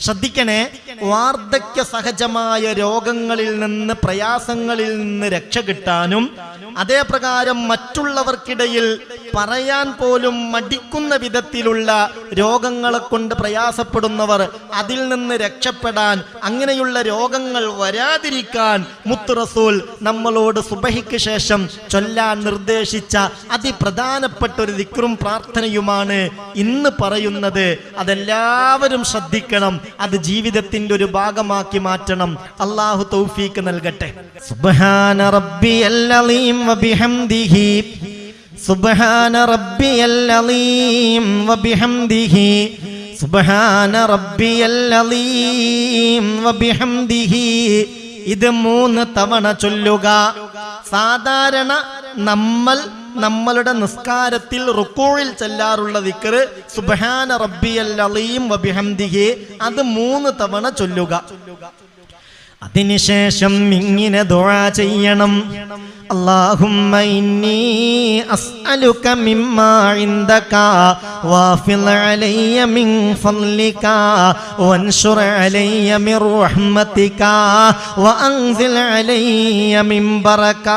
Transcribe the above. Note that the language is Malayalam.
ശ്രദ്ധിക്കണേ, വാർദ്ധക്യ സഹജമായ രോഗങ്ങളിൽ നിന്ന്, പ്രയാസങ്ങളിൽ നിന്ന് രക്ഷ കിട്ടാനും അതേപ്രകാരം മറ്റുള്ളവർക്കിടയിൽ പറയാൻ പോലും മടിക്കുന്ന വിധത്തിലുള്ള രോഗങ്ങളെ കൊണ്ട് പ്രയാസപ്പെടുന്നവർ അതിൽ നിന്ന് രക്ഷപ്പെടാൻ, അങ്ങനെയുള്ള രോഗങ്ങൾ വരാതിരിക്കാൻ മുത്ത് റസൂൽ നമ്മളോട് സുബഹിക്ക് ശേഷം ചൊല്ലാൻ നിർദ്ദേശിച്ച അതിപ്രധാനപ്പെട്ട ഒരു ദിക്റും പ്രാർത്ഥനയുമാണ് ഇന്ന് പറയുന്നത്. അതെല്ലാവരും ശ്രദ്ധിക്കണം, അത് ജീവിതത്തിന്റെ ഒരു ഭാഗമാക്കി മാറ്റണം. അല്ലാഹു തൗഫീക്ക് നൽകട്ടെ. സുബ്ഹാന റബ്ബിയൽ അലീം വബിഹംദിഹി, സുബ്ഹാന റബ്ബിയൽ അലീം വബിഹംദിഹി, സുബ്ഹാന റബ്ബിയൽ അലീം വബിഹംദിഹി. ഇത് 3 തവണ ചൊല്ലുക. സാധാരണ നമ്മളുടെ നിസ്കാരത്തിൽ റുക്കൂഇൽ ചൊല്ലാറുള്ള ദിക്ർ സുബ്ഹാന റബ്ബിയൽ അലീം വബിഹംദിഹി, അത് 3 തവണ ചൊല്ലുക. അതിനുശേഷം ഇങ്ങനെ ദുആ ചെയ്യണം. അല്ലാഹുമ്മ ഇന്നി അസ്അലുക മിമ്മാ ഇൻദക വഫിൽ അലയ്യ മിൻ ഫളലിക വൻശുർ അലയ്യ മിൻ റഹ്മതിക വഅൻസിൽ അലയ്യ മിൻ ബറകാതിക.